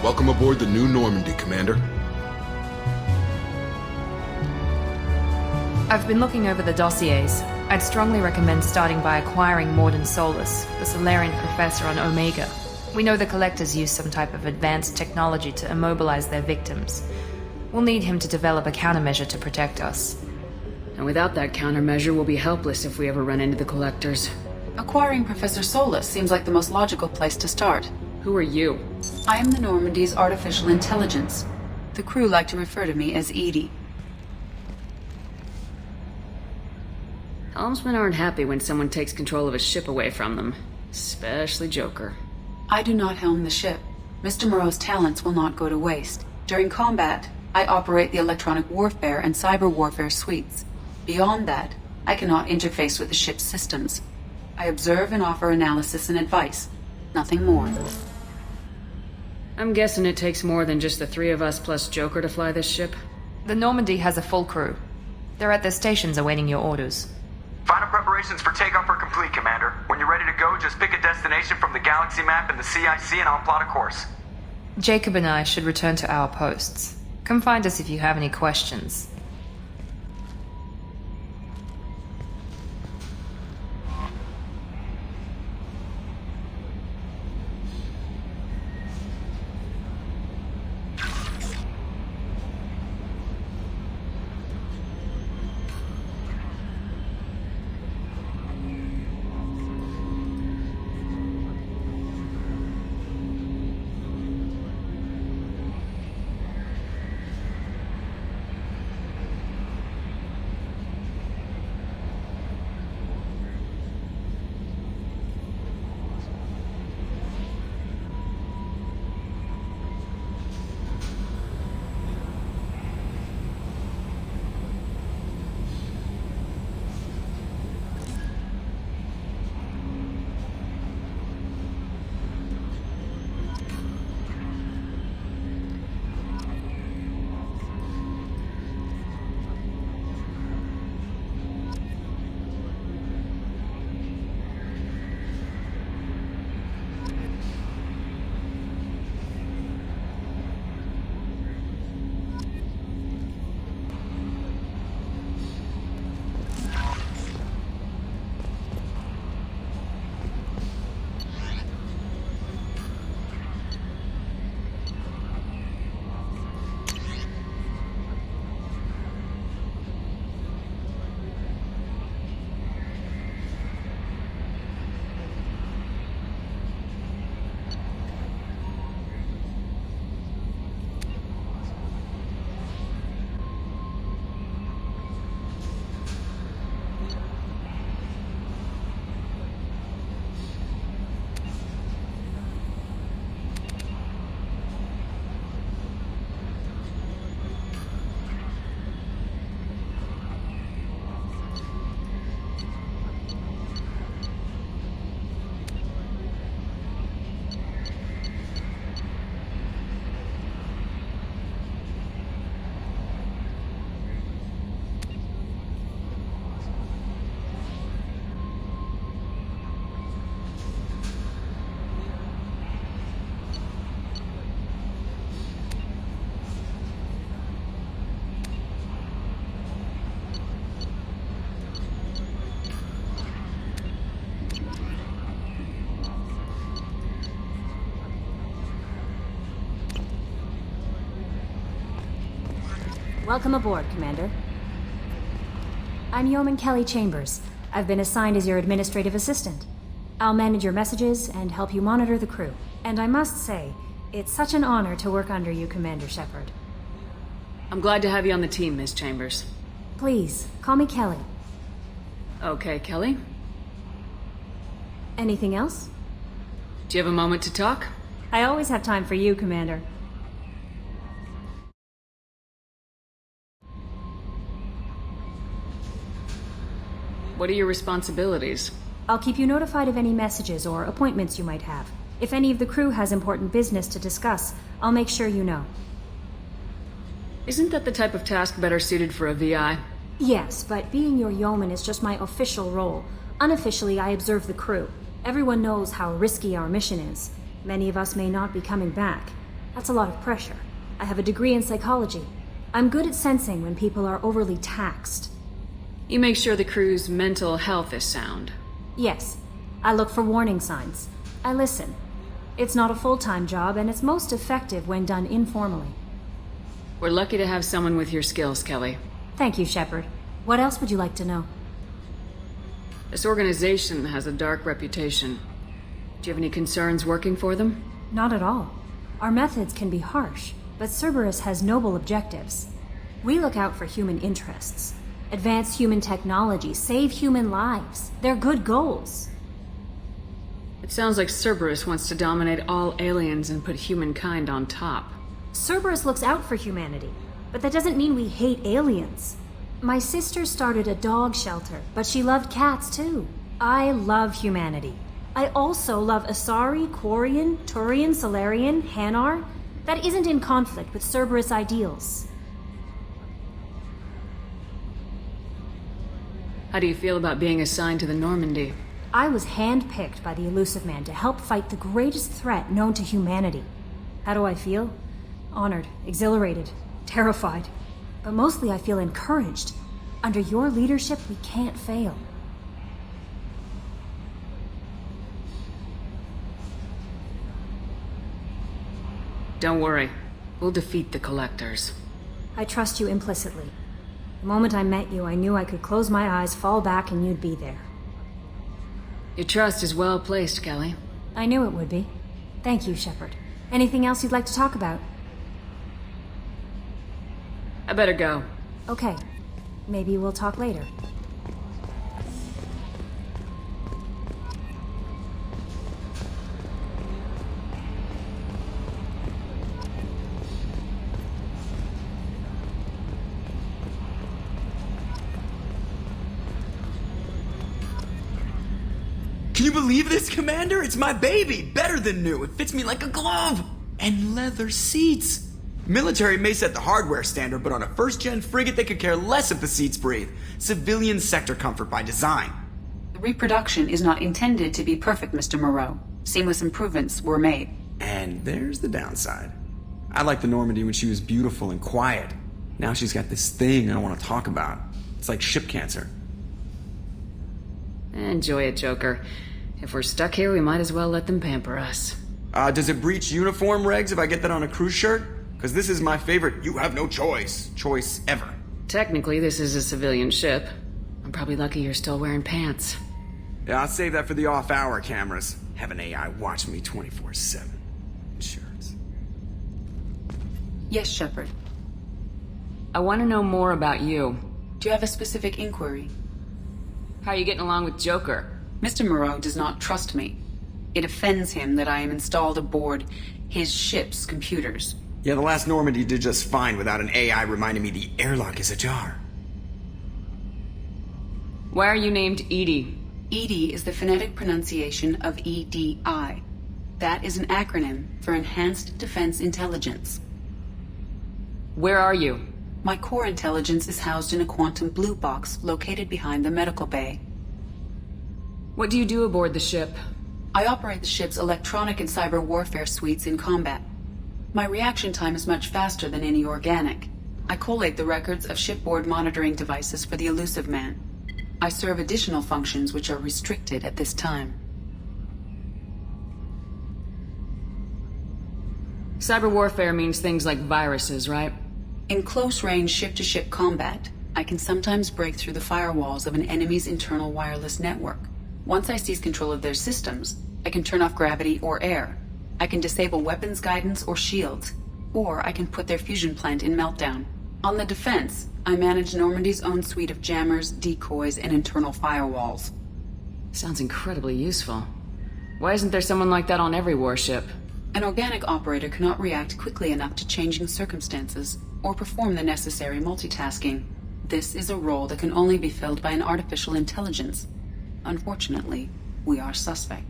Welcome aboard the new Normandy, Commander. I've been looking over the dossiers. I'd strongly recommend starting by acquiring Morden Solus, the Solarian professor on Omega. We know the Collectors use some type of advanced technology to immobilize their victims. We'll need him to develop a countermeasure to protect us. And without that countermeasure, we'll be helpless if we ever run into the Collectors. Acquiring Professor Solus seems like the most logical place to start. Who are you? I am the Normandy's artificial intelligence. The crew like to refer to me as Edie. Helmsmen aren't happy when someone takes control of a ship away from them. Especially Joker. I do not helm the ship. Mr. Moreau's talents will not go to waste. During combat, I operate the electronic warfare and cyber warfare suites. Beyond that, I cannot interface with the ship's systems. I observe and offer analysis and advice. Nothing more. I'm guessing it takes more than just the three of us plus Joker to fly this ship? The Normandy has a full crew. They're at their stations awaiting your orders. Final preparations for takeoff are complete, Commander. When you're ready to go, just pick a destination from the galaxy map and the CIC and I'll plot a course. Jacob and I should return to our posts. Come find us if you have any questions. Welcome aboard, Commander. I'm Yeoman Kelly Chambers. I've been assigned as your administrative assistant. I'll manage your messages and help you monitor the crew. And I must say, it's such an honor to work under you, Commander Shepard. I'm glad to have you on the team, Miss Chambers. Please, call me Kelly. Okay, Kelly. Anything else? Do you have a moment to talk? I always have time for you, Commander. What are your responsibilities? I'll keep you notified of any messages or appointments you might have. If any of the crew has important business to discuss, I'll make sure you know. Isn't that the type of task better suited for a VI? Yes, but being your yeoman is just my official role. Unofficially, I observe the crew. Everyone knows how risky our mission is. Many of us may not be coming back. That's a lot of pressure. I have a degree in psychology. I'm good at sensing when people are overly taxed. You make sure the crew's mental health is sound. Yes, I look for warning signs. I listen. It's not a full-time job, and it's most effective when done informally. We're lucky to have someone with your skills, Kelly. Thank you, Shepard. What else would you like to know? This organization has a dark reputation. Do you have any concerns working for them? Not at all. Our methods can be harsh, but Cerberus has noble objectives. We look out for human interests. Advance human technology, save human lives. They're good goals. It sounds like Cerberus wants to dominate all aliens and put humankind on top. Cerberus looks out for humanity, but that doesn't mean we hate aliens. My sister started a dog shelter, but she loved cats too. I love humanity. I also love Asari, Quarian, Turian, Solarian, Hanar. That isn't in conflict with Cerberus ideals. How do you feel about being assigned to the Normandy? I was handpicked by the Elusive Man to help fight the greatest threat known to humanity. How do I feel? Honored, exhilarated, terrified. But mostly I feel encouraged. Under your leadership, we can't fail. Don't worry. We'll defeat the Collectors. I trust you implicitly. The moment I met you, I knew I could close my eyes, fall back, and you'd be there. Your trust is well placed, Kelly. I knew it would be. Thank you, Shepard. Anything else you'd like to talk about? I better go. Okay. Maybe we'll talk later. Can you believe this, Commander? It's my baby! Better than new. It fits me like a glove! And leather seats! Military may set the hardware standard, but on a first-gen frigate they could care less if the seats breathe. Civilian sector comfort by design. The reproduction is not intended to be perfect, Mr. Moreau. Seamless improvements were made. And there's the downside. I liked the Normandy when she was beautiful and quiet. Now she's got this thing I don't want to talk about. It's like ship cancer. Enjoy it, Joker. If we're stuck here, we might as well let them pamper us. Does it breach uniform regs if I get that on a cruise shirt? Because this is my favorite you have no choice ever. Technically, this is a civilian ship. I'm probably lucky you're still wearing pants. Yeah, I'll save that for the off-hour cameras. Have an AI watch me 24/7. Insurance. Yes, Shepard. I want to know more about you. Do you have a specific inquiry? How are you getting along with Joker? Mr. Moreau does not trust me. It offends him that I am installed aboard his ship's computers. Yeah, the last Normandy did just fine without an AI reminding me the airlock is ajar. Why are you named Edie? EDI is the phonetic pronunciation of EDI. That is an acronym for Enhanced Defense Intelligence. Where are you? My core intelligence is housed in a quantum blue box located behind the medical bay. What do you do aboard the ship? I operate the ship's electronic and cyber warfare suites in combat. My reaction time is much faster than any organic. I collate the records of shipboard monitoring devices for the Elusive Man. I serve additional functions which are restricted at this time. Cyber warfare means things like viruses, right? In close-range ship-to-ship combat, I can sometimes break through the firewalls of an enemy's internal wireless network. Once I seize control of their systems, I can turn off gravity or air. I can disable weapons guidance or shields, or I can put their fusion plant in meltdown. On the defense, I manage Normandy's own suite of jammers, decoys, and internal firewalls. Sounds incredibly useful. Why isn't there someone like that on every warship? An organic operator cannot react quickly enough to changing circumstances or perform the necessary multitasking. This is a role that can only be filled by an artificial intelligence. Unfortunately, we are suspect.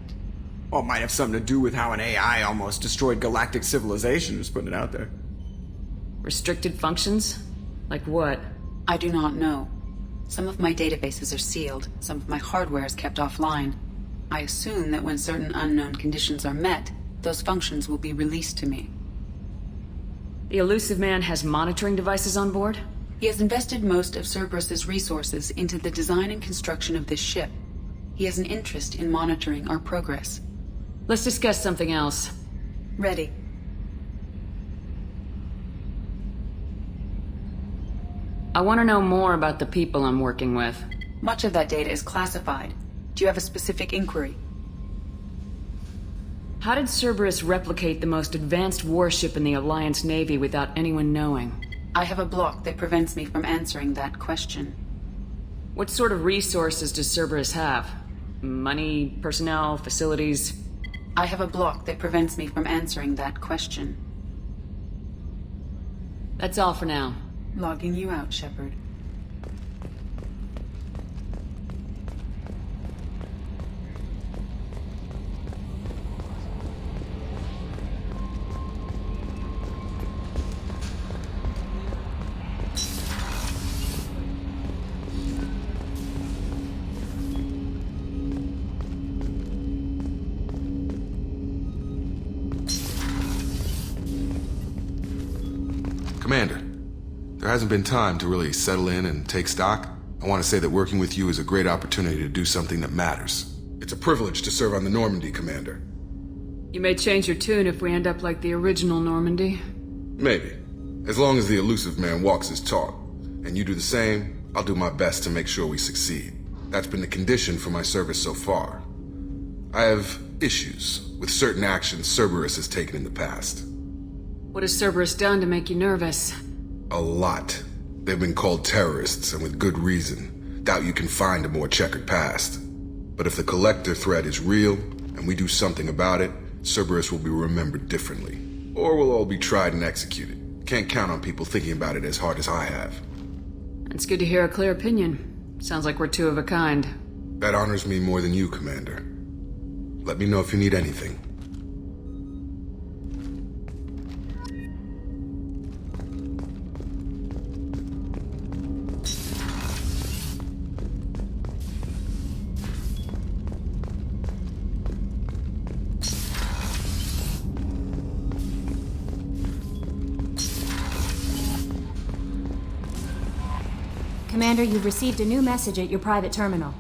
Well, it might have something to do with how an AI almost destroyed galactic civilization, just putting it out there. Restricted functions? Like what? I do not know. Some of my databases are sealed, some of my hardware is kept offline. I assume that when certain unknown conditions are met, those functions will be released to me. The elusive man has monitoring devices on board? He has invested most of Cerberus's resources into the design and construction of this ship. He has an interest in monitoring our progress. Let's discuss something else. Ready. I want to know more about the people I'm working with. Much of that data is classified. Do you have a specific inquiry? How did Cerberus replicate the most advanced warship in the Alliance Navy without anyone knowing? I have a block that prevents me from answering that question. What sort of resources does Cerberus have? Money, personnel, facilities? I have a block that prevents me from answering that question. That's all for now. Logging you out, Shepard. Commander, there hasn't been time to really settle in and take stock. I want to say that working with you is a great opportunity to do something that matters. It's a privilege to serve on the Normandy, Commander. You may change your tune if we end up like the original Normandy. Maybe. As long as the elusive man walks his talk, and you do the same, I'll do my best to make sure we succeed. That's been the condition for my service so far. I have issues with certain actions Cerberus has taken in the past. What has Cerberus done to make you nervous? A lot. They've been called terrorists, and with good reason. Doubt you can find a more checkered past. But if the collector threat is real, and we do something about it, Cerberus will be remembered differently. Or we'll all be tried and executed. Can't count on people thinking about it as hard as I have. It's good to hear a clear opinion. Sounds like we're two of a kind. That honors me more than you, Commander. Let me know if you need anything. Commander, you've received a new message at your private terminal.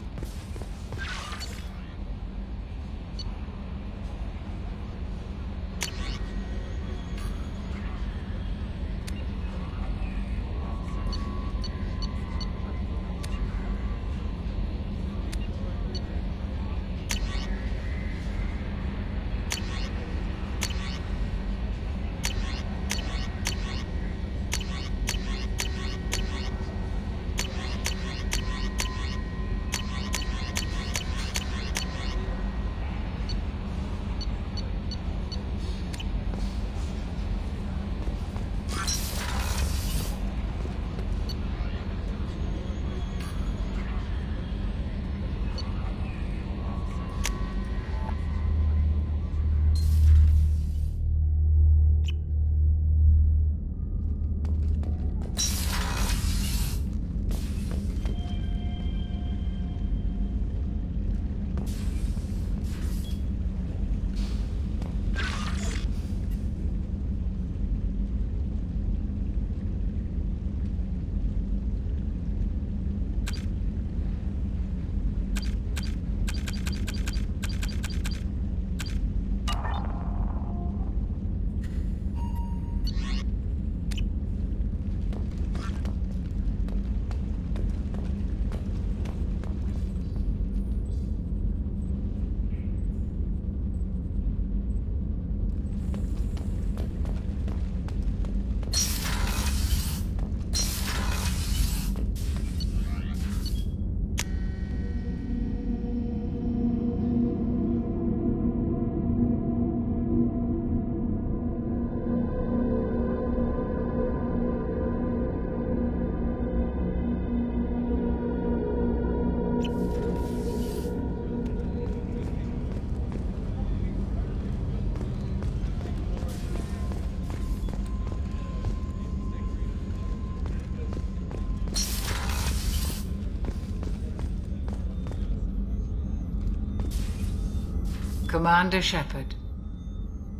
Commander Shepard,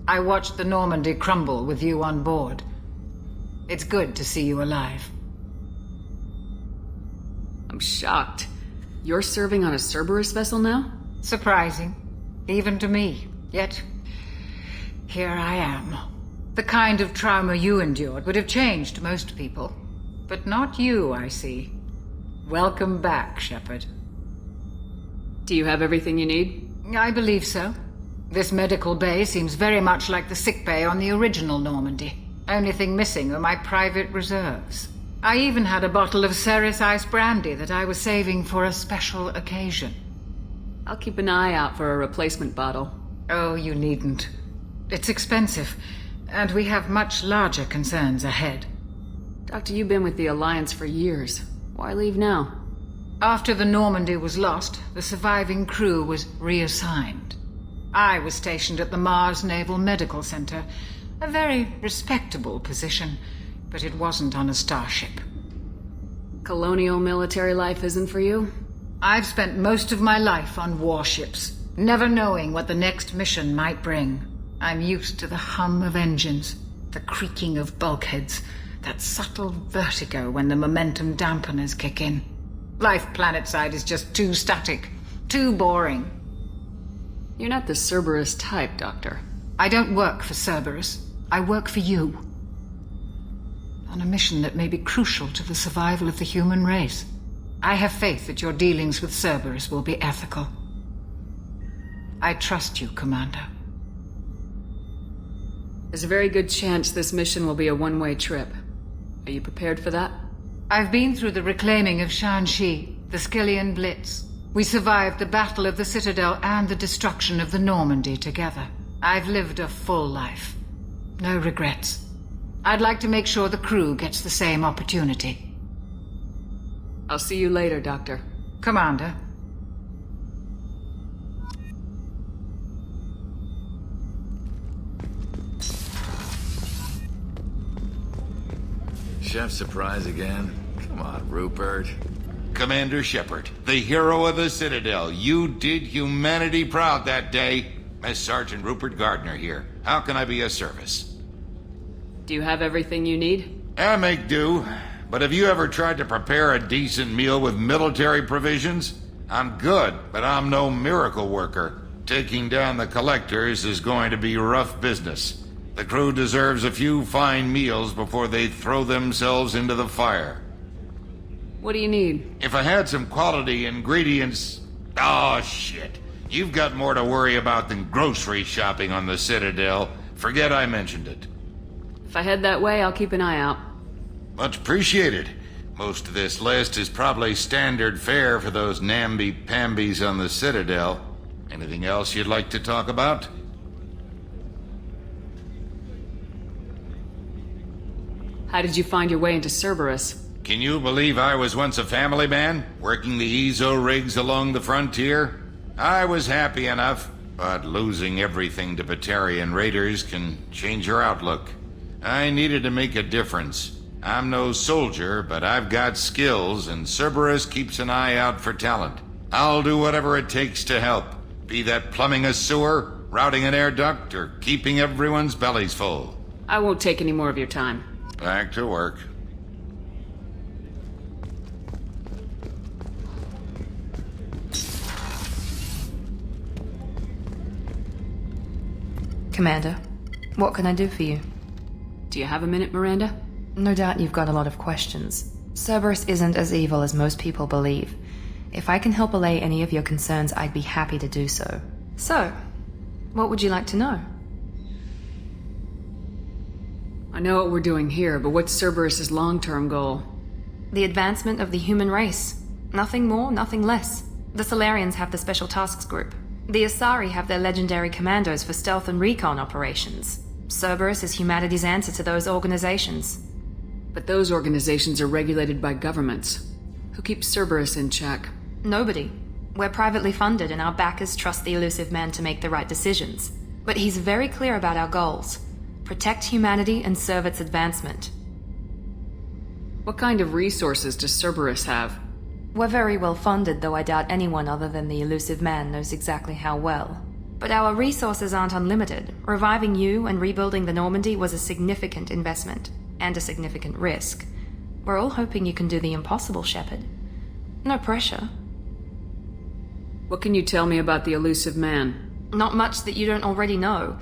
I watched the Normandy crumble with you on board. It's good to see you alive. I'm shocked. You're serving on a Cerberus vessel now? Surprising, even to me. Yet, here I am. The kind of trauma you endured would have changed most people. But not you, I see. Welcome back, Shepard. Do you have everything you need? I believe so. This medical bay seems very much like the sick bay on the original Normandy. Only thing missing are my private reserves. I even had a bottle of Ceres Ice Brandy that I was saving for a special occasion. I'll keep an eye out for a replacement bottle. Oh, you needn't. It's expensive, and we have much larger concerns ahead. Doctor, you've been with the Alliance for years. Why leave now? After the Normandy was lost, the surviving crew was reassigned. I was stationed at the Mars Naval Medical Center, a very respectable position, but it wasn't on a starship. Colonial military life isn't for you? I've spent most of my life on warships, never knowing what the next mission might bring. I'm used to the hum of engines, the creaking of bulkheads, that subtle vertigo when the momentum dampeners kick in. Life planetside is just too static, too boring. You're not the Cerberus type, Doctor. I don't work for Cerberus. I work for you. On a mission that may be crucial to the survival of the human race. I have faith that your dealings with Cerberus will be ethical. I trust you, Commander. There's a very good chance this mission will be a one-way trip. Are you prepared for that? I've been through the reclaiming of Shanxi, the Skillian Blitz. We survived the Battle of the Citadel and the destruction of the Normandy together. I've lived a full life. No regrets. I'd like to make sure the crew gets the same opportunity. I'll see you later, Doctor. Commander. Chef surprise again? Come on, Rupert. Commander Shepard, the hero of the Citadel. You did humanity proud that day. Mess Sergeant Rupert Gardner here. How can I be of service? Do you have everything you need? I make do. But have you ever tried to prepare a decent meal with military provisions? I'm good, but I'm no miracle worker. Taking down the collectors is going to be rough business. The crew deserves a few fine meals before they throw themselves into the fire. What do you need? If I had some quality ingredients... Oh, shit. You've got more to worry about than grocery shopping on the Citadel. Forget I mentioned it. If I head that way, I'll keep an eye out. Much appreciated. Most of this list is probably standard fare for those namby-pambies on the Citadel. Anything else you'd like to talk about? How did you find your way into Cerberus? Can you believe I was once a family man, working the EZO rigs along the frontier? I was happy enough, but losing everything to Batarian raiders can change your outlook. I needed to make a difference. I'm no soldier, but I've got skills, and Cerberus keeps an eye out for talent. I'll do whatever it takes to help, be that plumbing a sewer, routing an air duct, or keeping everyone's bellies full. I won't take any more of your time. Back to work. Commander, what can I do for you? Do you have a minute, Miranda? No doubt you've got a lot of questions. Cerberus isn't as evil as most people believe. If I can help allay any of your concerns, I'd be happy to do so. So, what would you like to know? I know what we're doing here, but what's Cerberus's long-term goal? The advancement of the human race. Nothing more, nothing less. The Solarians have the Special Tasks Group. The Asari have their legendary commandos for stealth and recon operations. Cerberus is humanity's answer to those organizations. But those organizations are regulated by governments. Who keeps Cerberus in check? Nobody. We're privately funded and our backers trust the elusive man to make the right decisions. But he's very clear about our goals. Protect humanity and serve its advancement. What kind of resources does Cerberus have? We're very well funded, though I doubt anyone other than the elusive man knows exactly how well. But our resources aren't unlimited. Reviving you and rebuilding the Normandy was a significant investment. and a significant risk. We're all hoping you can do the impossible, Shepard. No pressure. What can you tell me about the elusive man? Not much that you don't already know.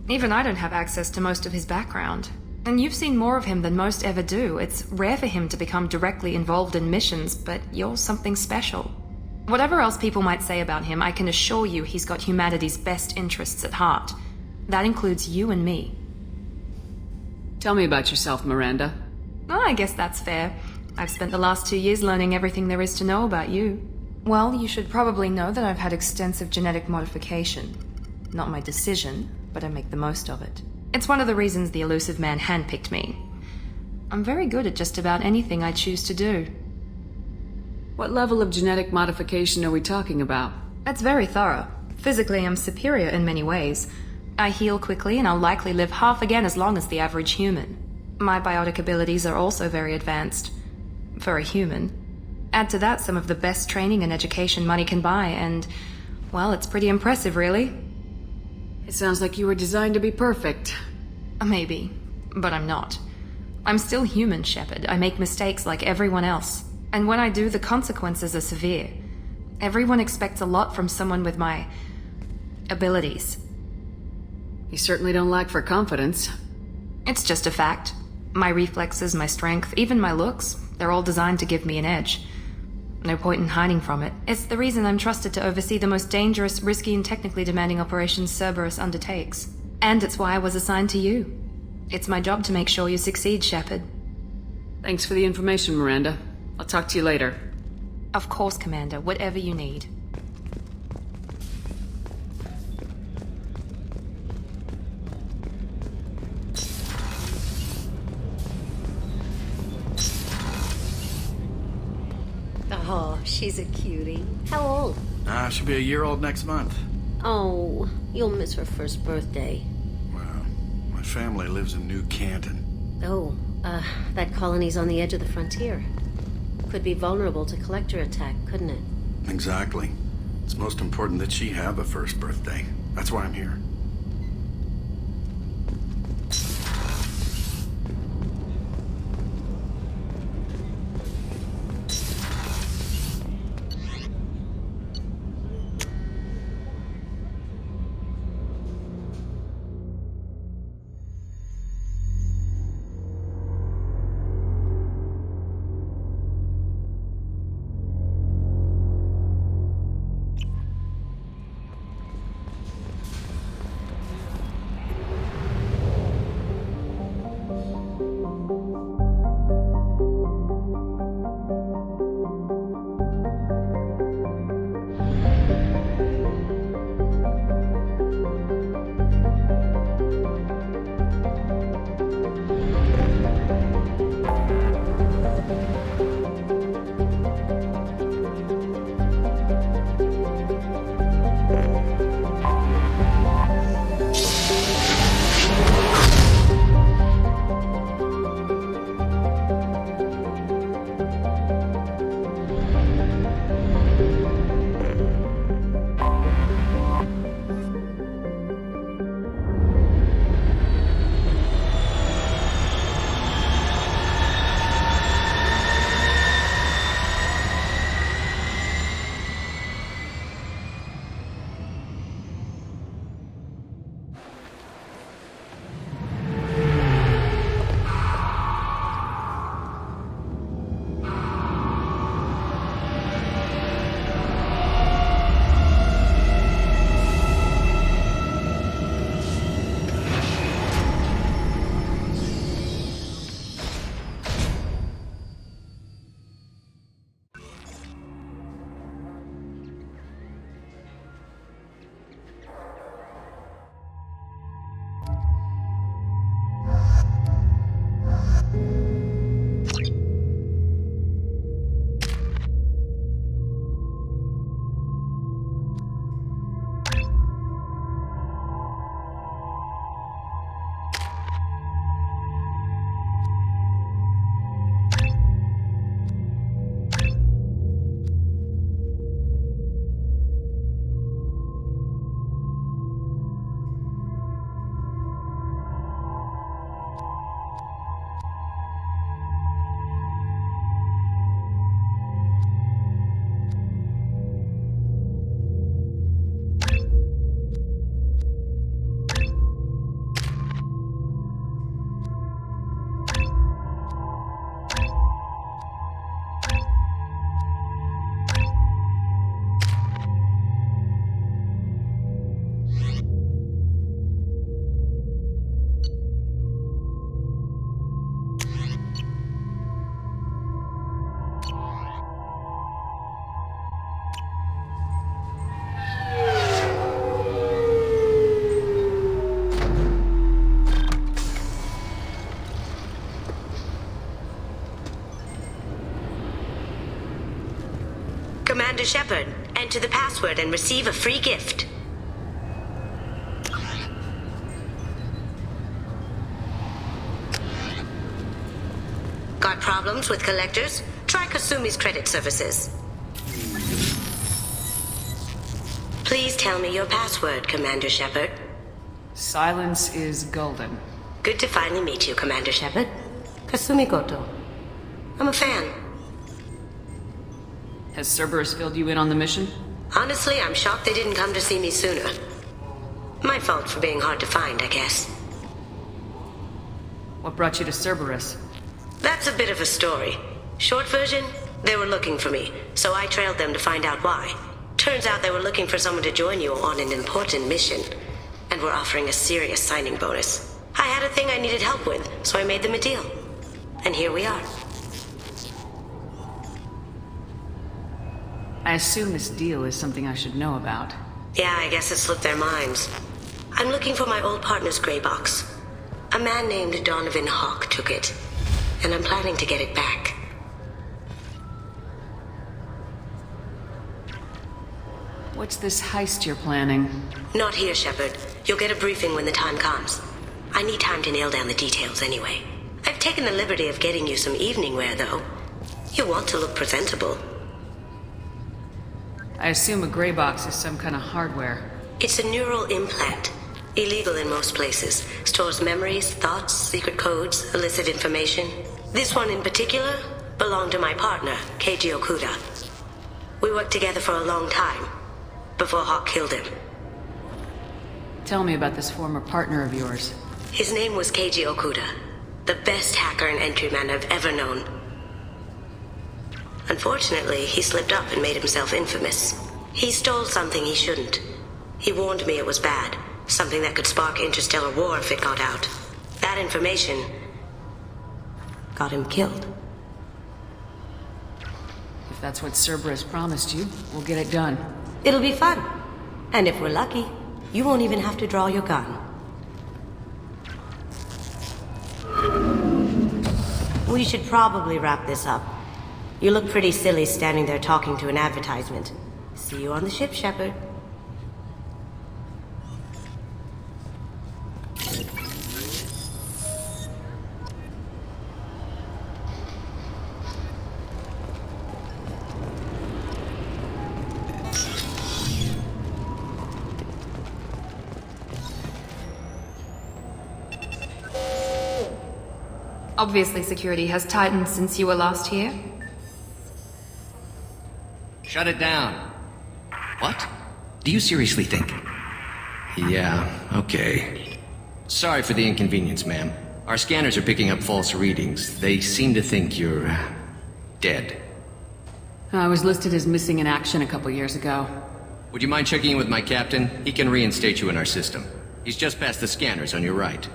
Even I don't have access to most of his background. And you've seen more of him than most ever do. It's rare for him to become directly involved in missions, but you're something special. Whatever else people might say about him, I can assure you he's got humanity's best interests at heart. That includes you and me. Tell me about yourself, Miranda. Oh, I guess that's fair. I've spent the last 2 years learning everything there is to know about you. Well, you should probably know that I've had extensive genetic modification. Not my decision, but I make the most of it. It's one of the reasons the elusive man handpicked me. I'm very good at just about anything I choose to do. What level of genetic modification are we talking about? It's very thorough. Physically, I'm superior in many ways. I heal quickly and I'll likely live half again as long as the average human. My biotic abilities are also very advanced. For a human. Add to that some of the best training and education money can buy and, well, it's pretty impressive, really. It sounds like you were designed to be perfect. Maybe, but I'm not. I'm still human, Shepard. I make mistakes like everyone else. And when I do, the consequences are severe. Everyone expects a lot from someone with my abilities. You certainly don't lack for confidence. It's just a fact. My reflexes, my strength, even my looks, they're all designed to give me an edge. No point in hiding from it. It's the reason I'm trusted to oversee the most dangerous, risky, and technically demanding operations Cerberus undertakes. And it's why I was assigned to you. It's my job to make sure you succeed, Shepard. Thanks for the information, Miranda. I'll talk to you later. Of course, Commander. Whatever you need. Oh, she's a cutie. How old? She'll be a year old next month. Oh, you'll miss her first birthday. Well, my family lives in New Canton. Oh, that colony's on the edge of the frontier. Could be vulnerable to collector attack, couldn't it? Exactly. It's most important that she have a first birthday. That's why I'm here. Commander Shepard. Enter the password and receive a free gift. Got problems with collectors? Try Kasumi's credit services. Please tell me your password, Commander Shepard. Silence is golden. Good to finally meet you, Commander Shepard. Kasumi Goto. I'm a fan. Has Cerberus filled you in on the mission? Honestly, I'm shocked they didn't come to see me sooner. My fault for being hard to find, I guess. What brought you to Cerberus? That's a bit of a story. Short version, they were looking for me, so I trailed them to find out why. Turns out they were looking for someone to join you on an important mission, and were offering a serious signing bonus. I had a thing I needed help with, so I made them a deal. And here we are. I assume this deal is something I should know about. Yeah, I guess it slipped their minds. I'm looking for my old partner's gray box. A man named Donovan Hawk took it, and I'm planning to get it back. What's this heist you're planning? Not here, Shepard. You'll get a briefing when the time comes. I need time to nail down the details anyway. I've taken the liberty of getting you some evening wear, though. You want to look presentable. I assume a gray box is some kind of hardware. It's a neural implant. Illegal in most places. Stores memories, thoughts, secret codes, illicit information. This one in particular belonged to my partner, Keiji Okuda. We worked together for a long time, before Hawk killed him. Tell me about this former partner of yours. His name was Keiji Okuda, the best hacker and entryman I've ever known. Unfortunately, he slipped up and made himself infamous. He stole something he shouldn't. He warned me it was bad, something that could spark interstellar war if it got out. That information got him killed. If that's what Cerberus promised you, we'll get it done. It'll be fun. And if we're lucky, you won't even have to draw your gun. We should probably wrap this up. You look pretty silly standing there talking to an advertisement. See you on the ship, Shepard. Obviously, security has tightened since you were last here. Shut it down. What? Do you seriously think? Yeah, okay. Sorry for the inconvenience, ma'am. Our scanners are picking up false readings. They seem to think you're dead. I was listed as missing in action a couple years ago. Would you mind checking in with my captain? He can reinstate you in our system. He's just past the scanners on your right.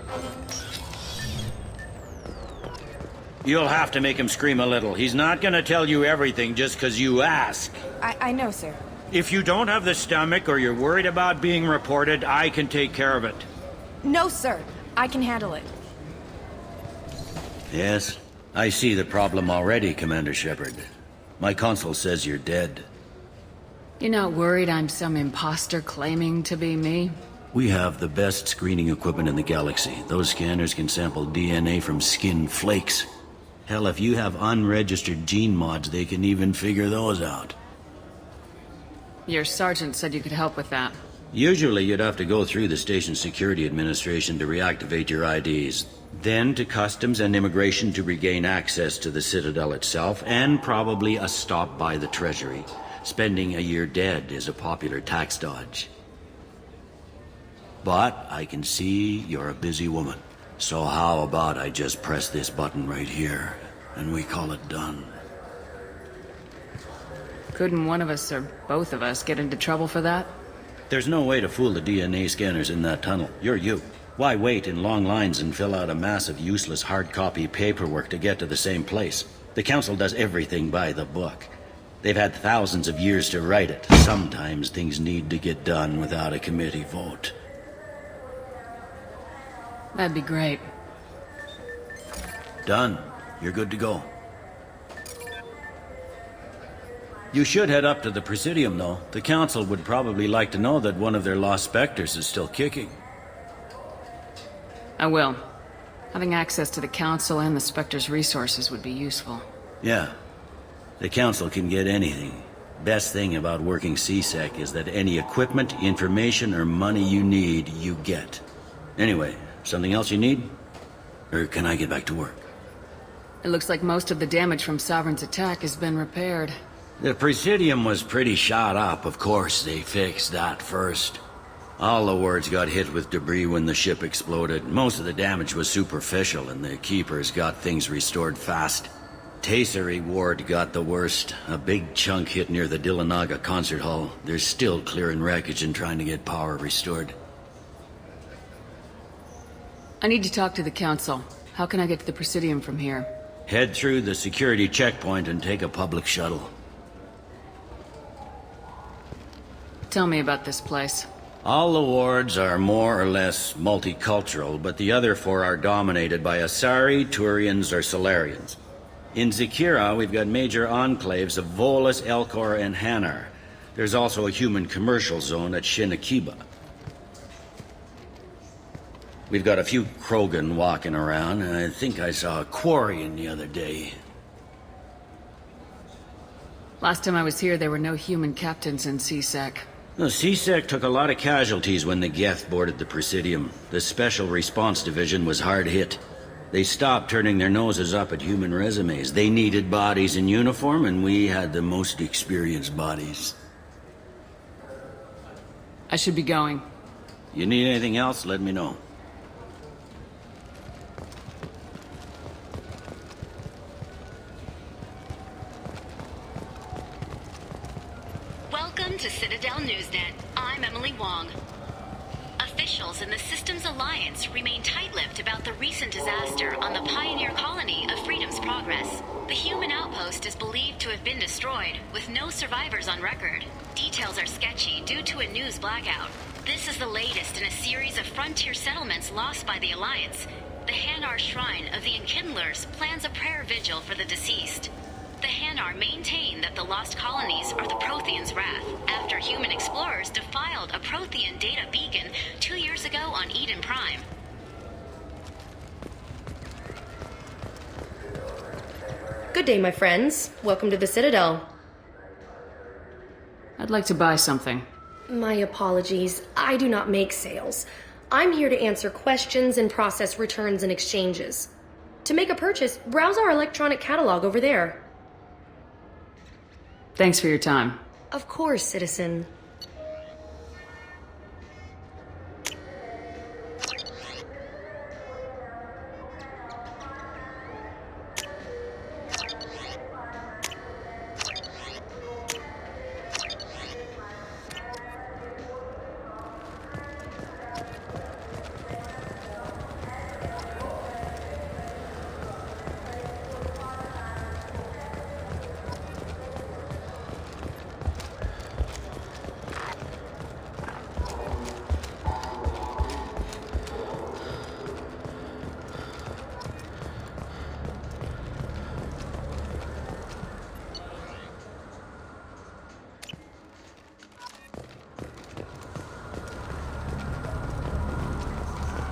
You'll have to make him scream a little. He's not gonna tell you everything just because you ask. I know, sir. If you don't have the stomach or you're worried about being reported, I can take care of it. No, sir. I can handle it. Yes, I see the problem already, Commander Shepard. My console says you're dead. You're not worried I'm some imposter claiming to be me? We have the best screening equipment in the galaxy. Those scanners can sample DNA from skin flakes. Hell, if you have unregistered gene mods, they can even figure those out. Your sergeant said you could help with that. Usually you'd have to go through the station security administration to reactivate your IDs, then to customs and immigration to regain access to the Citadel itself, and probably a stop by the Treasury. Spending a year dead is a popular tax dodge. But I can see you're a busy woman. So how about I just press this button right here, and we call it done? Couldn't one of us or both of us get into trouble for that? There's no way to fool the DNA scanners in that tunnel. You're you. Why wait in long lines and fill out a massive useless hard copy paperwork to get to the same place? The Council does everything by the book. They've had thousands of years to write it. Sometimes things need to get done without a committee vote. That'd be great. Done. You're good to go. You should head up to the Presidium, though. The Council would probably like to know that one of their lost specters is still kicking. I will. Having access to the Council and the Spectre's resources would be useful. Yeah. The Council can get anything. Best thing about working CSEC is that any equipment, information, or money you need, you get. Anyway, something else you need? Or can I get back to work? It looks like most of the damage from Sovereign's attack has been repaired. The Presidium was pretty shot up. Of course, they fixed that first. All the wards got hit with debris when the ship exploded. Most of the damage was superficial, and the Keepers got things restored fast. Tasery Ward got the worst. A big chunk hit near the Dillanaga concert hall. They're still clearing wreckage and trying to get power restored. I need to talk to the Council. How can I get to the Presidium from here? Head through the security checkpoint and take a public shuttle. Tell me about this place. All the wards are more or less multicultural, but the other 4 are dominated by Asari, Turians, or Solarians. In Zakira, we've got major enclaves of Volus, Elcor, and Hanar. There's also a human commercial zone at Shinakiba. We've got a few Krogan walking around, and I think I saw a Quarian the other day. Last time I was here, there were no human captains in CSEC. The CSEC took a lot of casualties when the Geth boarded the Presidium. The Special Response Division was hard hit. They stopped turning their noses up at human resumes. They needed bodies in uniform, and we had the most experienced bodies. I should be going. You need anything else, let me know. Welcome to Citadel Newsnet. I'm Emily Wong. Officials in the Systems Alliance remain tight-lipped about the recent disaster on the pioneer colony of Freedom's Progress. The human outpost is believed to have been destroyed, with no survivors on record. Details are sketchy due to a news blackout. This is the latest in a series of frontier settlements lost by the Alliance. The Hanar Shrine of the Enkindlers plans a prayer vigil for the deceased. The Hanar maintain that the lost colonies are the Protheans' wrath, after human explorers defiled a Prothean data beacon 2 years ago on Eden Prime. Good day, my friends. Welcome to the Citadel. I'd like to buy something. My apologies. I do not make sales. I'm here to answer questions and process returns and exchanges. To make a purchase, browse our electronic catalog over there. Thanks for your time. Of course, citizen.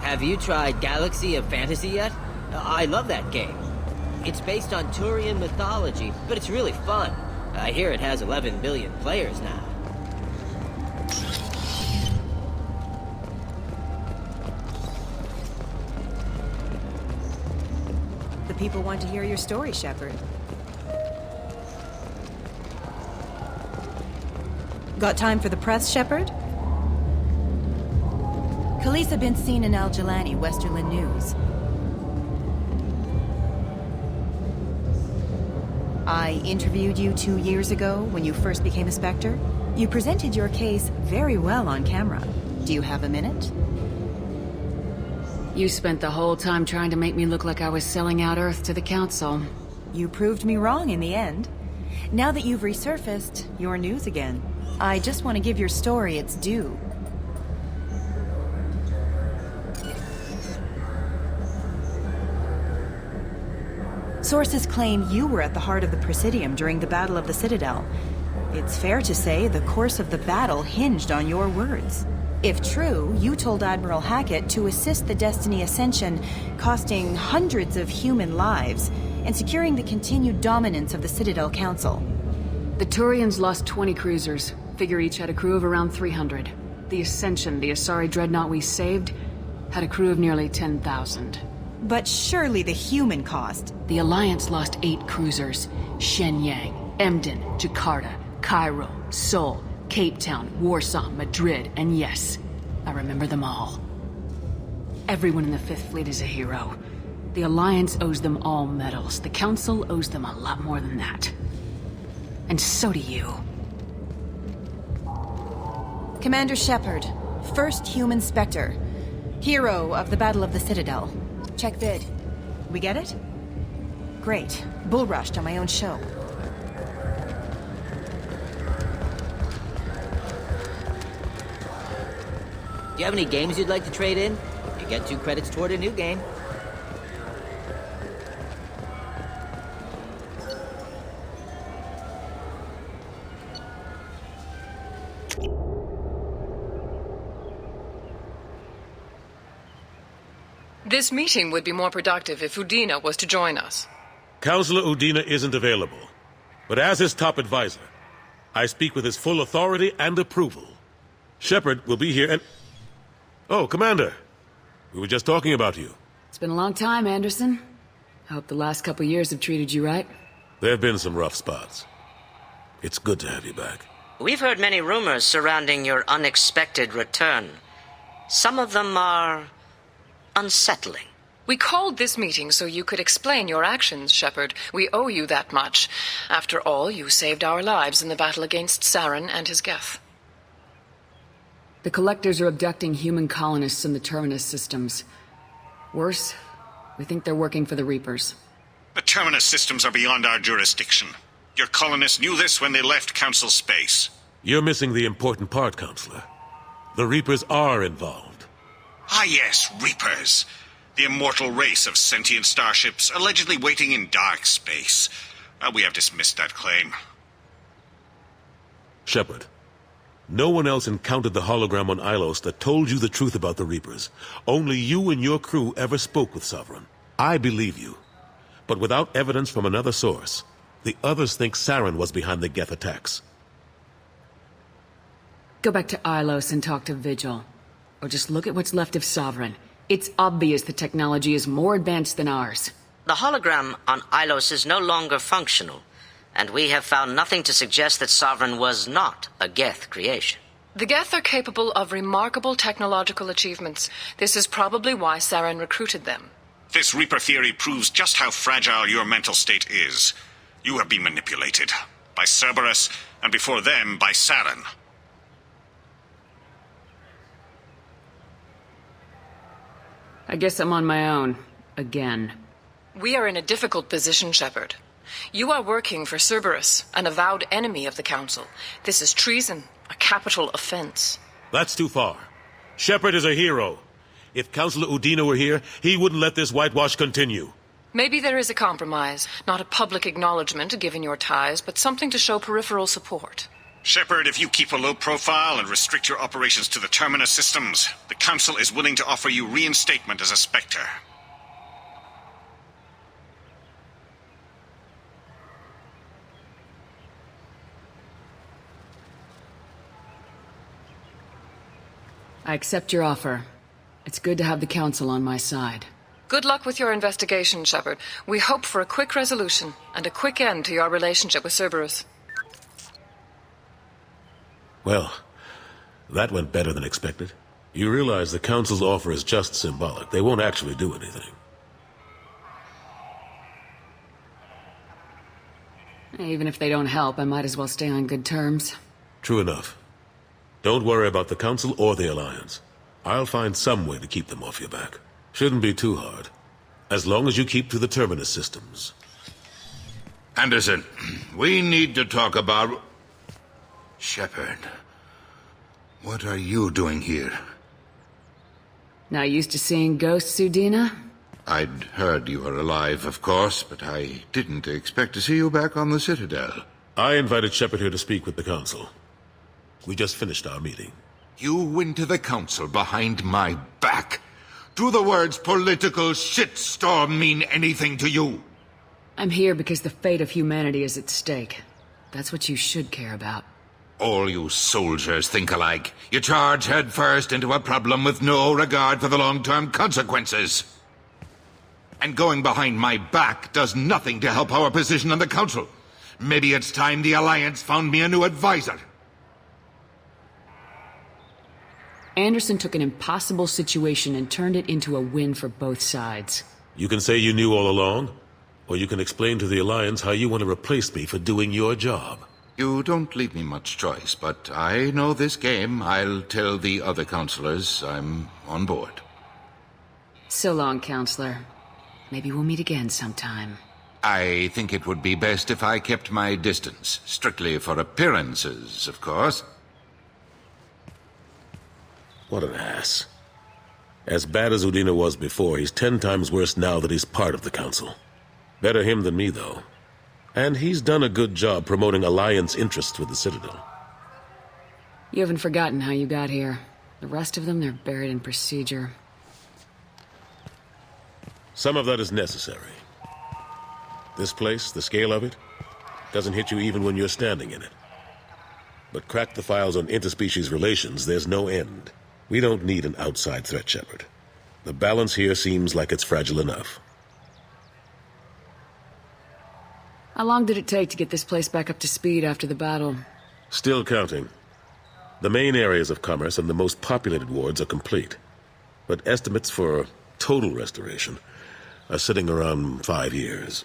Have you tried Galaxy of Fantasy yet? I love that game. It's based on Turian mythology, but it's really fun. I hear it has 11 billion players now. The people want to hear your story, Shepard. Got time for the press, Shepard? Khaleesa been seen in Al Jalani, Westerland News. I interviewed you 2 years ago when you first became a Spectre. You presented your case very well on camera. Do you have a minute? You spent the whole time trying to make me look like I was selling out Earth to the Council. You proved me wrong in the end. Now that you've resurfaced, you're news again. I just want to give your story its due. Sources claim you were at the heart of the Presidium during the Battle of the Citadel. It's fair to say the course of the battle hinged on your words. If true, you told Admiral Hackett to assist the Destiny Ascension, costing hundreds of human lives, and securing the continued dominance of the Citadel Council. The Turians lost 20 cruisers. Figure each had a crew of around 300. The Ascension, the Asari dreadnought we saved, had a crew of nearly 10,000. But surely the human cost. The Alliance lost 8 cruisers. Shenyang, Emden, Jakarta, Cairo, Seoul, Cape Town, Warsaw, Madrid, and yes, I remember them all. Everyone in the Fifth Fleet is a hero. The Alliance owes them all medals. The Council owes them a lot more than that. And so do you. Commander Shepard, first human Spectre. Hero of the Battle of the Citadel. Check vid. We get it? Great. Bull rushed on my own show. Do you have any games you'd like to trade in? You get 2 credits toward a new game. This meeting would be more productive if Udina was to join us. Counselor Udina isn't available, but as his top advisor, I speak with his full authority and approval. Shepard will be here and... Oh, Commander. We were just talking about you. It's been a long time, Anderson. I hope the last couple years have treated you right. There have been some rough spots. It's good to have you back. We've heard many rumors surrounding your unexpected return. Some of them are unsettling. We called this meeting so you could explain your actions, Shepard. We owe you that much. After all, you saved our lives in the battle against Saren and his Geth. The Collectors are abducting human colonists in the Terminus systems. Worse, we think they're working for the Reapers. The Terminus systems are beyond our jurisdiction. Your colonists knew this when they left Council space. You're missing the important part, Counselor. The Reapers are involved. Ah yes, Reapers. The immortal race of sentient starships allegedly waiting in dark space. We have dismissed that claim. Shepard, no one else encountered the hologram on Ilos that told you the truth about the Reapers. Only you and your crew ever spoke with Sovereign. I believe you. But without evidence from another source, the others think Saren was behind the Geth attacks. Go back to Ilos and talk to Vigil. Or just look at what's left of Sovereign. It's obvious the technology is more advanced than ours. The hologram on Ilos is no longer functional, and we have found nothing to suggest that Sovereign was not a Geth creation. The Geth are capable of remarkable technological achievements. This is probably why Saren recruited them. This Reaper theory proves just how fragile your mental state is. You have been manipulated. By Cerberus, and before them, by Saren. I guess I'm on my own. Again. We are in a difficult position, Shepard. You are working for Cerberus, an avowed enemy of the Council. This is treason, a capital offense. That's too far. Shepard is a hero. If Counselor Udina were here, he wouldn't let this whitewash continue. Maybe there is a compromise. Not a public acknowledgement given your ties, but something to show peripheral support. Shepard, if you keep a low profile and restrict your operations to the Terminus systems, the Council is willing to offer you reinstatement as a Spectre. I accept your offer. It's good to have the Council on my side. Good luck with your investigation, Shepard. We hope for a quick resolution and a quick end to your relationship with Cerberus. Well, that went better than expected. You realize the Council's offer is just symbolic. They won't actually do anything. Even if they don't help, I might as well stay on good terms. True enough. Don't worry about the Council or the Alliance. I'll find some way to keep them off your back. Shouldn't be too hard. As long as you keep to the Terminus systems. Anderson, we need to talk about... Shepard, what are you doing here? Not used to seeing ghosts, Udina? I'd heard you were alive, of course, but I didn't expect to see you back on the Citadel. I invited Shepard here to speak with the Council. We just finished our meeting. You went to the Council behind my back. Do the words political shitstorm mean anything to you? I'm here because the fate of humanity is at stake. That's what you should care about. All you soldiers think alike. You charge headfirst into a problem with no regard for the long-term consequences. And going behind my back does nothing to help our position on the Council. Maybe it's time the Alliance found me a new advisor. Anderson took an impossible situation and turned it into a win for both sides. You can say you knew all along, or you can explain to the Alliance how you want to replace me for doing your job. You don't leave me much choice, but I know this game. I'll tell the other counselors I'm on board. So long, Counselor. Maybe we'll meet again sometime. I think it would be best if I kept my distance. Strictly for appearances, of course. What an ass. As bad as Udina was before, he's 10 times worse now that he's part of the Council. Better him than me, though. And he's done a good job promoting Alliance interests with the Citadel. You haven't forgotten how you got here. The rest of them, they're buried in procedure. Some of that is necessary. This place, the scale of it, doesn't hit you even when you're standing in it. But crack the files on interspecies relations, there's no end. We don't need an outside threat, Shepard. The balance here seems like it's fragile enough. How long did it take to get this place back up to speed after the battle? Still counting. The main areas of commerce and the most populated wards are complete. But estimates for total restoration are sitting around 5 years.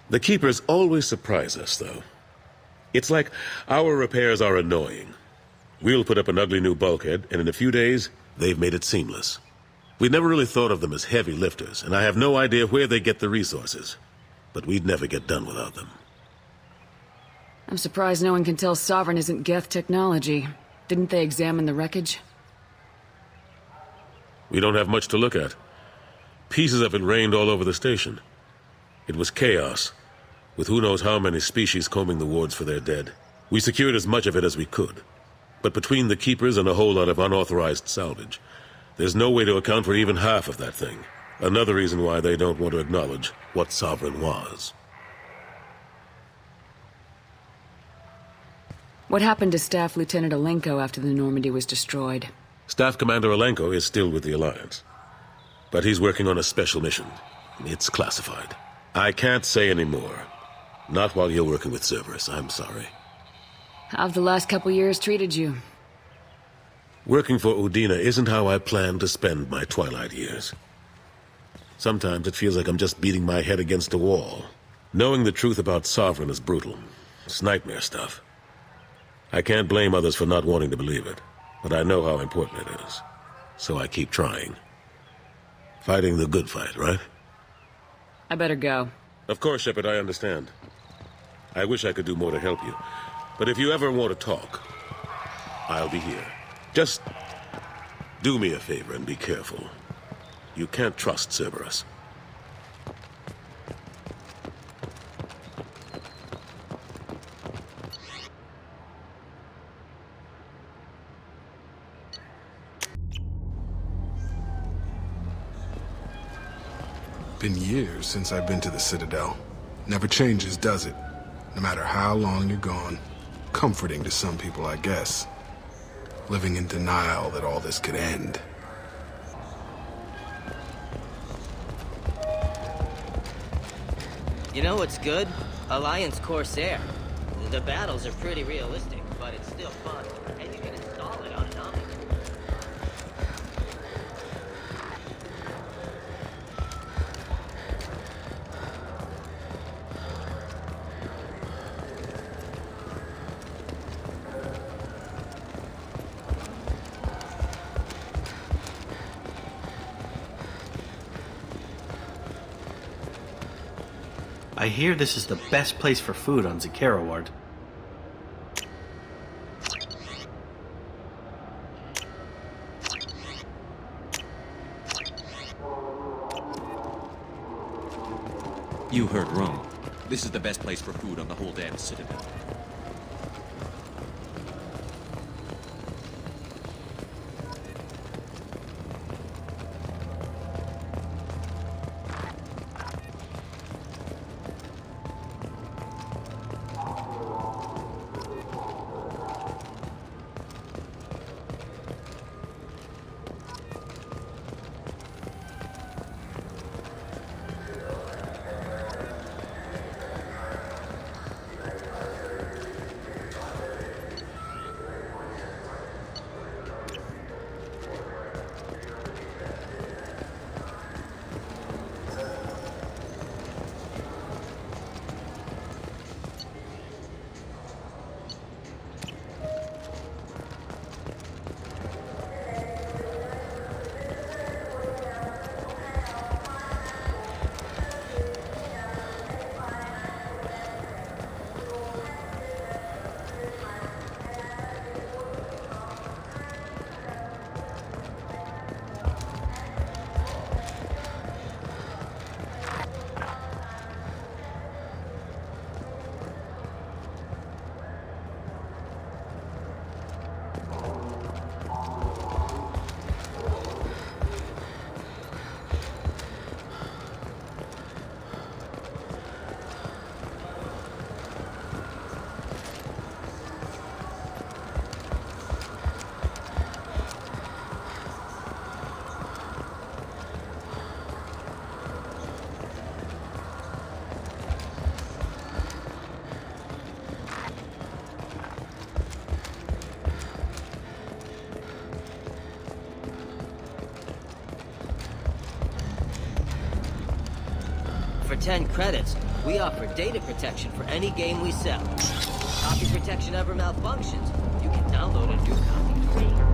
The Keepers always surprise us, though. It's like our repairs are annoying. We'll put up an ugly new bulkhead, and in a few days, they've made it seamless. We never really thought of them as heavy lifters, and I have no idea where they get the resources. But we'd never get done without them. I'm surprised no one can tell Sovereign isn't Geth technology. Didn't they examine the wreckage? We don't have much to look at. Pieces of it rained all over the station. It was chaos, with who knows how many species combing the wards for their dead. We secured as much of it as we could. But between the Keepers and a whole lot of unauthorized salvage, there's no way to account for even half of that thing. Another reason why they don't want to acknowledge what Sovereign was. What happened to Staff Lieutenant Alenko after the Normandy was destroyed? Staff Commander Alenko is still with the Alliance. But he's working on a special mission. It's classified. I can't say any more. Not while you're working with Cerberus, I'm sorry. How have the last couple years treated you? Working for Udina isn't how I plan to spend my twilight years. Sometimes it feels like I'm just beating my head against a wall. Knowing the truth about Sovereign is brutal. It's nightmare stuff. I can't blame others for not wanting to believe it, but I know how important it is. So I keep trying. Fighting the good fight, right? I better go. Of course, Shepard, I understand. I wish I could do more to help you. But if you ever want to talk, I'll be here. Just do me a favor and be careful. You can't trust Cerberus. Been years since I've been to the Citadel. Never changes, does it? No matter how long you're gone. Comforting to some people, I guess. Living in denial that all this could end. You know what's good? Alliance Corsair. The battles are pretty realistic, but it's still fun, and you can install it on an Омегу. I hear this is the best place for food on Zakera Ward. You heard wrong. This is the best place for food on the whole damn Citadel. 10 credits, we offer data protection for any game we sell. Copy protection ever malfunctions, you can download a new copy free.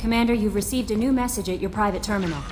Commander, you've received a new message at your private terminal.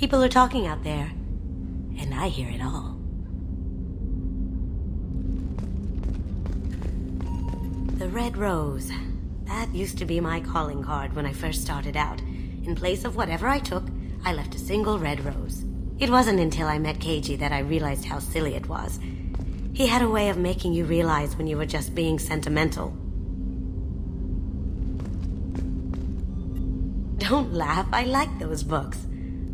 People are talking out there, and I hear it all. The red rose. That used to be my calling card when I first started out. In place of whatever I took, I left a single red rose. It wasn't until I met Keiji that I realized how silly it was. He had a way of making you realize when you were just being sentimental. Don't laugh, I like those books.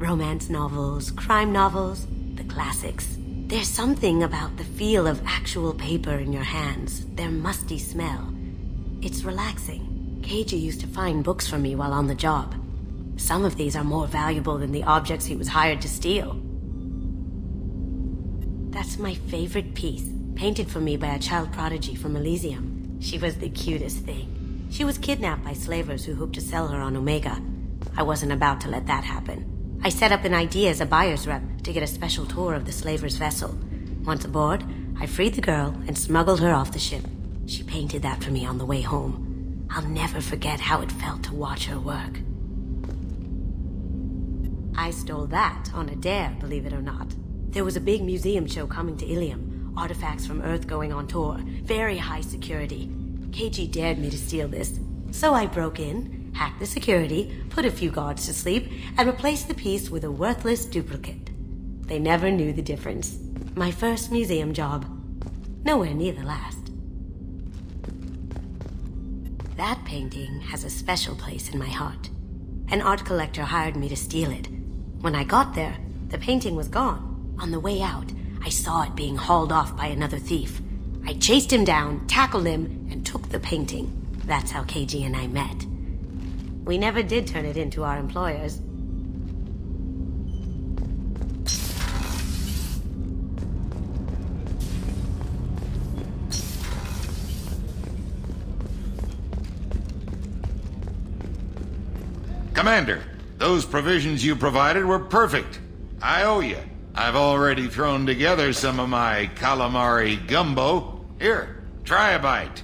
Romance novels, crime novels, the classics. There's something about the feel of actual paper in your hands, their musty smell. It's relaxing. Keiji used to find books for me while on the job. Some of these are more valuable than the objects he was hired to steal. That's my favorite piece, painted for me by a child prodigy from Elysium. She was the cutest thing. She was kidnapped by slavers who hoped to sell her on Omega. I wasn't about to let that happen. I set up an idea as a buyer's rep to get a special tour of the slaver's vessel. Once aboard, I freed the girl and smuggled her off the ship. She painted that for me on the way home. I'll never forget how it felt to watch her work. I stole that on a dare, believe it or not. There was a big museum show coming to Ilium. Artifacts from Earth going on tour. Very high security. Keiji dared me to steal this. So I broke in, hacked the security, put a few guards to sleep, and replaced the piece with a worthless duplicate. They never knew the difference. My first museum job. Nowhere near the last. That painting has a special place in my heart. An art collector hired me to steal it. When I got there, the painting was gone. On the way out, I saw it being hauled off by another thief. I chased him down, tackled him, and took the painting. That's how Keiji and I met. We never did turn it into our employers. Commander, those provisions you provided were perfect. I owe you. I've already thrown together some of my calamari gumbo. Here, try a bite.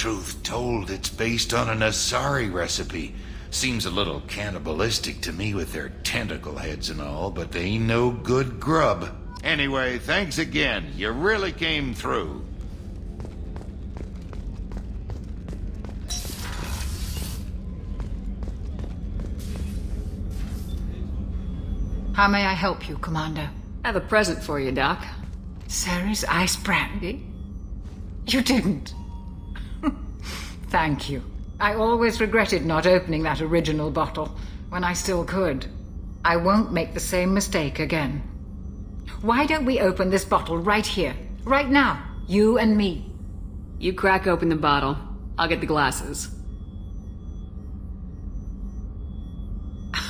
Truth told, it's based on an Asari recipe. Seems a little cannibalistic to me with their tentacle heads and all, but they ain't no good grub. Anyway, thanks again. You really came through. How may I help you, Commander? I have a present for you, Doc. Ceres ice brandy? You didn't. Thank you. I always regretted not opening that original bottle when I still could. I won't make the same mistake again. Why don't we open this bottle right here, right now, you and me? You crack open the bottle. I'll get the glasses.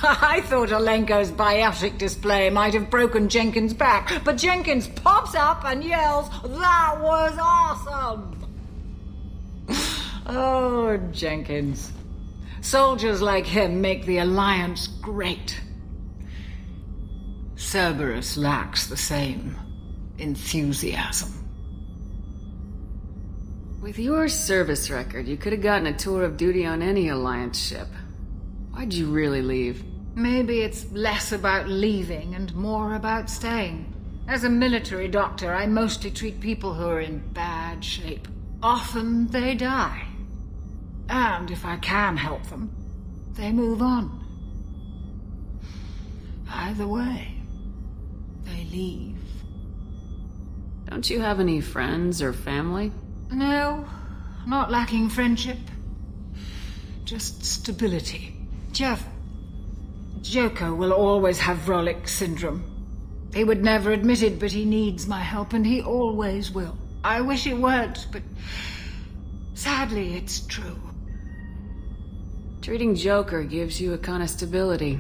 I thought Alenko's biotic display might have broken Jenkins' back, but Jenkins pops up and yells, "That was awesome!" Oh, Jenkins. Soldiers like him make the Alliance great. Cerberus lacks the same enthusiasm. With your service record, you could have gotten a tour of duty on any Alliance ship. Why'd you really leave? Maybe it's less about leaving and more about staying. As a military doctor, I mostly treat people who are in bad shape. Often they die. And if I can help them, they move on. Either way, they leave. Don't you have any friends or family? No, not lacking friendship. Just stability. Joker will always have Vrolic syndrome. He would never admit it, but he needs my help, and he always will. I wish it weren't, but sadly it's true. Treating Joker gives you a kind of stability.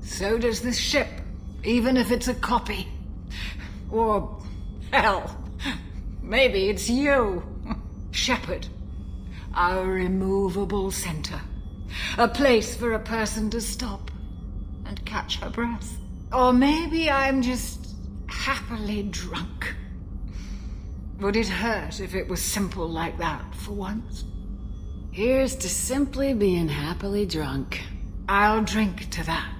So does this ship, even if it's a copy. Or, hell, maybe it's you, Shepard. Our immovable center. A place for a person to stop and catch her breath. Or maybe I'm just happily drunk. Would it hurt if it was simple like that for once? Here's to simply being happily drunk. I'll drink to that.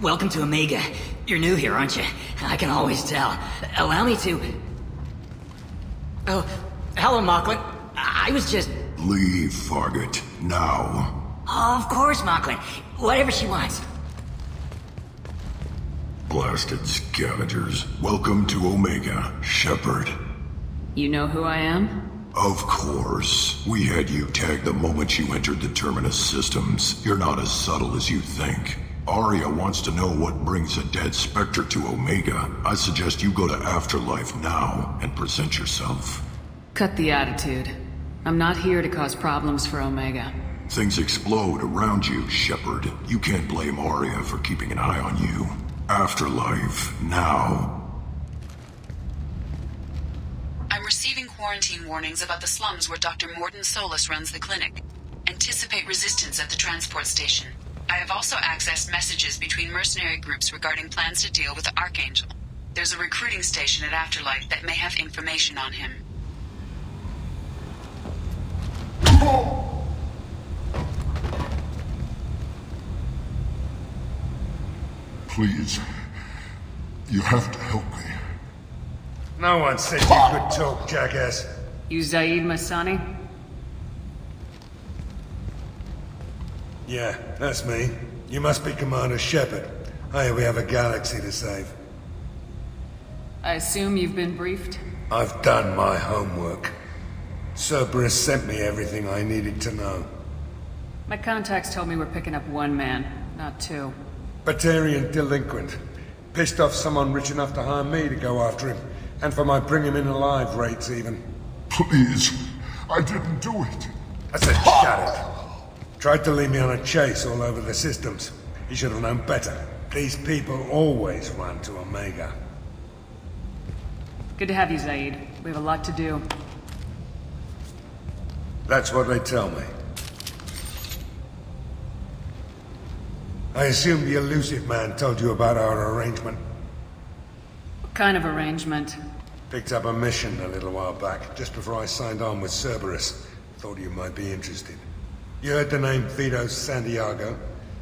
Welcome to Omega. You're new here, aren't you? I can always tell. Allow me to... Oh, hello, Mocklin. I was just... Leave, Fargate. Now. Oh, of course, Mocklin. Whatever she wants. Blasted scavengers. Welcome to Omega, Shepard. You know who I am? Of course. We had you tagged the moment you entered the Terminus systems. You're not as subtle as you think. Aria wants to know what brings a dead Spectre to Omega. I suggest you go to Afterlife now and present yourself. Cut the attitude. I'm not here to cause problems for Omega. Things explode around you, Shepard. You can't blame Aria for keeping an eye on you. Afterlife, now. I'm receiving quarantine warnings about the slums where Dr. Morden Solus runs the clinic. Anticipate resistance at the transport station. I have also accessed messages between mercenary groups regarding plans to deal with the Archangel. There's a recruiting station at Afterlife that may have information on him. Please, you have to help me. No one said you could talk, jackass. You Zaid Masani? Yeah, that's me. You must be Commander Shepard. Hey, we have a galaxy to save. I assume you've been briefed? I've done my homework. Cerberus sent me everything I needed to know. My contacts told me we're picking up one man, not two. Batarian delinquent. Pissed off someone rich enough to hire me to go after him. And for my bring him in alive rates even. Please, I didn't do it. I said shut it. Tried to lead me on a chase all over the systems. He should have known better. These people always run to Omega. Good to have you, Zaid. We have a lot to do. That's what they tell me. I assume the elusive man told you about our arrangement. What kind of arrangement? Picked up a mission a little while back, just before I signed on with Cerberus. Thought you might be interested. You heard the name Vito Santiago?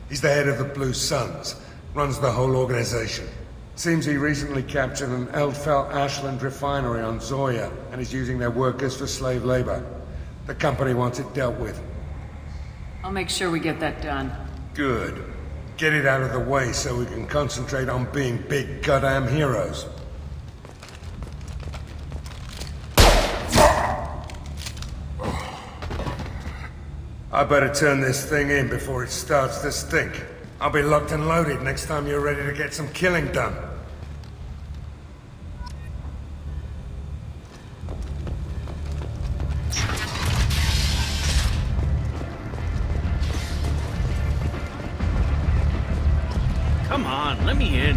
He's the head of the Blue Suns, runs the whole organization. Seems he recently captured an Eldfell Ashland refinery on Zoya, and is using their workers for slave labor. The company wants it dealt with. I'll make sure we get that done. Good. Get it out of the way so we can concentrate on being big goddamn heroes. I better turn this thing in before it starts to stink. I'll be locked and loaded next time you're ready to get some killing done. Come on, let me in.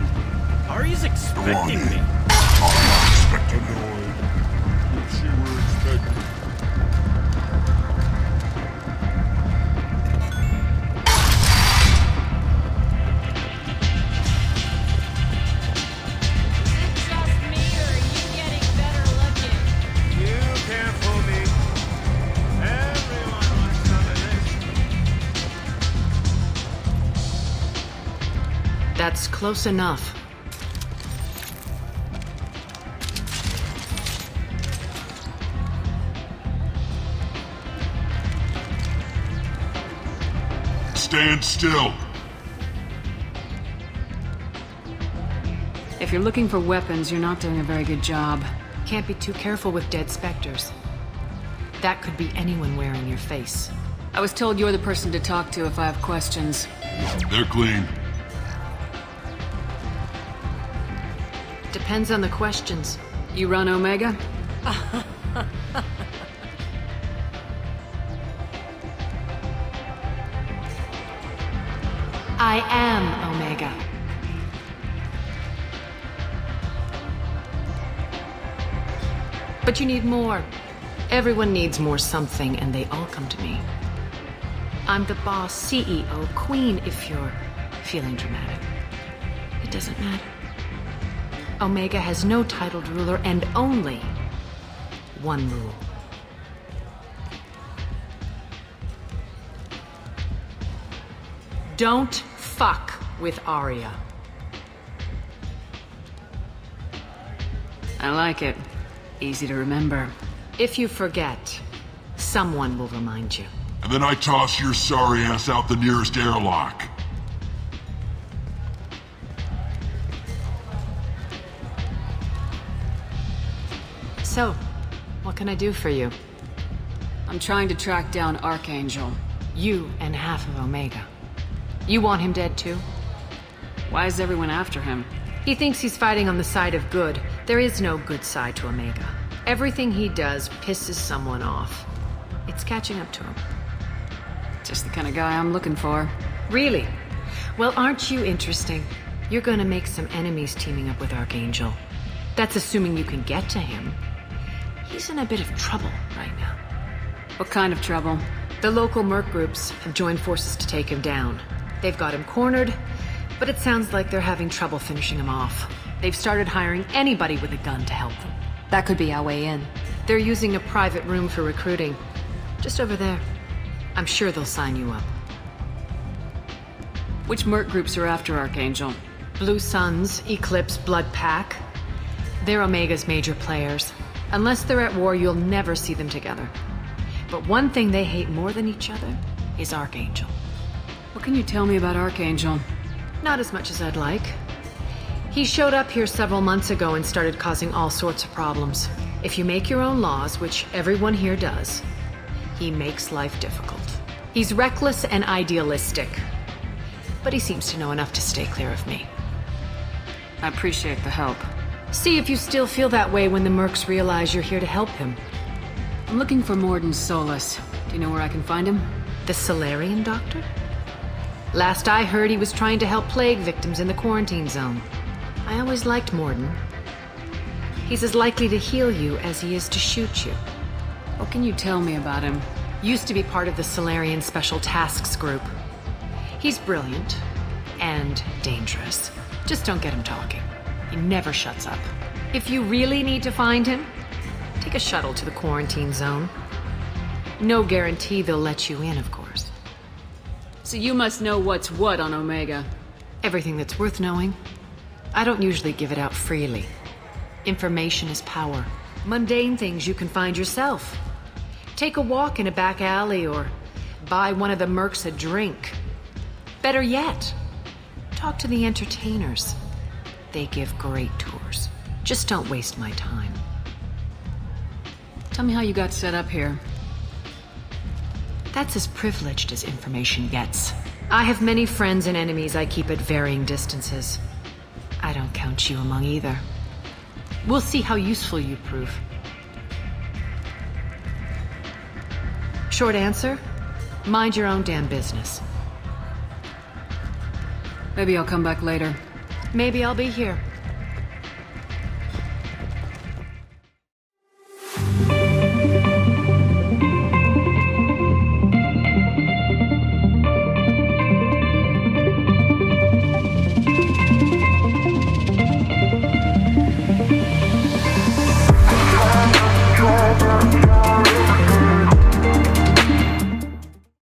Ari's expecting me. I'm expecting you. If she were expecting. That's close enough. Stand still. If you're looking for weapons, you're not doing a very good job. Can't be too careful with dead specters. That could be anyone wearing your face. I was told you're the person to talk to if I have questions. They're clean. Depends on the questions. You run Omega? I am Omega. But you need more. Everyone needs more something, and they all come to me. I'm the boss, CEO, queen, if you're feeling dramatic. It doesn't matter. Omega has no titled ruler and only one rule. Don't fuck with Aria. I like it. Easy to remember. If you forget, someone will remind you. And then I toss your sorry ass out the nearest airlock. So, what can I do for you? I'm trying to track down Archangel. You and half of Omega. You want him dead too? Why is everyone after him? He thinks he's fighting on the side of good. There is no good side to Omega. Everything he does pisses someone off. It's catching up to him. Just the kind of guy I'm looking for. Really? Well, aren't you interesting? You're gonna make some enemies teaming up with Archangel. That's assuming you can get to him. He's in a bit of trouble right now. What kind of trouble? The local merc groups have joined forces to take him down. They've got him cornered, but it sounds like they're having trouble finishing him off. They've started hiring anybody with a gun to help them. That could be our way in. They're using a private room for recruiting. Just over there. I'm sure they'll sign you up. Which merc groups are after Archangel? Blue Suns, Eclipse, Blood Pack. They're Omega's major players. Unless they're at war, you'll never see them together. But one thing they hate more than each other is Archangel. What can you tell me about Archangel? Not as much as I'd like. He showed up here several months ago and started causing all sorts of problems. If you make your own laws, which everyone here does, he makes life difficult. He's reckless and idealistic. But he seems to know enough to stay clear of me. I appreciate the help. See if you still feel that way when the mercs realize you're here to help him. I'm looking for Morden Solus. Do you know where I can find him? The Solarian doctor? Last I heard, he was trying to help plague victims in the quarantine zone. I always liked Morden. He's as likely to heal you as he is to shoot you. What can you tell me about him? Used to be part of the Solarian Special Tasks Group. He's brilliant and dangerous. Just don't get him talking. He never shuts up. If you really need to find him, take a shuttle to the quarantine zone. No guarantee they'll let you in, of course. So you must know what's what on Omega. Everything that's worth knowing. I don't usually give it out freely. Information is power. Mundane things you can find yourself. Take a walk in a back alley or buy one of the mercs a drink. Better yet, talk to the entertainers. They give great tours. Just don't waste my time. Tell me how you got set up here. That's as privileged as information gets. I have many friends and enemies I keep at varying distances. I don't count you among either. We'll see how useful you prove. Short answer, mind your own damn business. Maybe I'll come back later. Maybe I'll be here.